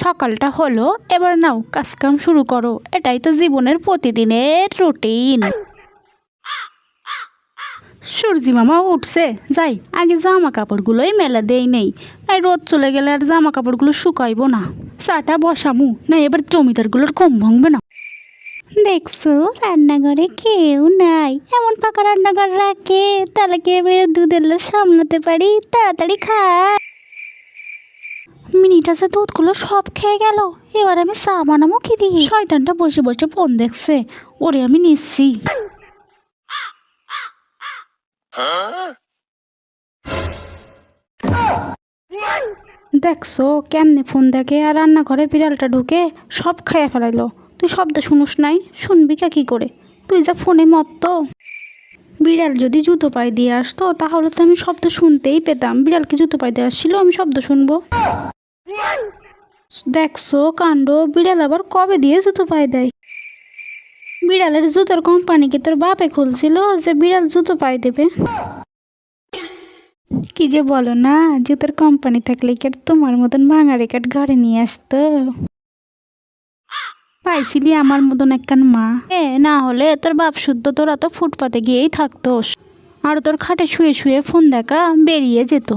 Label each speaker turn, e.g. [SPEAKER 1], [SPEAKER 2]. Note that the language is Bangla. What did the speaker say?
[SPEAKER 1] সকালটা হলো, এবার নাও কাজকাম শুরু করো। এটাই তো জীবনের প্রতিদিনের রুটিন। সূর্যি মামা উঠছে, যাই আগে জামা কাপড়গুলোই মেলা দেই নেই, আর রোদ চলে গেলে আর জামা কাপড়গুলো শুকাইবো না। চাটা বসামু না, এবার জমিদারগুলোর ঘুম ভাঙবে না। দেখছো রান্নাঘরে কেউ নাই, এমন পাকা রান্নাঘর রাখে, তাহলে কি আমি দুধের লোক সামলাতে পারি? তাড়াতাড়ি খাই। মিনিট আছে, দুধগুলো সব খেয়ে গেল। এবার আমি চা বানাবো কি দিয়ে? শয়তানটা বসে বসে ফোন দেখছে, ওরে আমি নিচ্ছি। দেখছো কেমনে ফোন দেখে, আর রান্নাঘরে বিড়ালটা ঢুকে সব খেয়ে ফেলাইলো। তুই শব্দ শুনুস নাই? শুনবি কি করে? তুই যা ফোনে মত্ত। বিড়াল যদি জুতো পায়ে দিয়ে আসতো তাহলে তো আমি শব্দ শুনতেই পেতাম। বিড়ালকে জুতো পায়ে দিয়ে আসছিল, আমি শব্দ শুনবো? দেখছো কাণ্ড, বিড়াল আবার কবে দিয়ে জুতো পায়ে দেয়? বিড়ালের জুতোর কোম্পানি কি তোর বাপে খুলছিল যে বিড়াল জুতো পায়ে দেবে? কি যে বলো না, জুতোর কোম্পানি থাকলে কি আর তোমার মতন ভাঙা রেকাট ঘরে নিয়ে আসতো? পাইছিলি আমার মতন একখান মা। না হলে তোর বাপ শুদ্ধ তোরা তো ফুটপাতে গিয়েই থাকতোস, আর তোর খাটে শুয়ে শুয়ে ফোন দেখা বেরিয়ে যেত।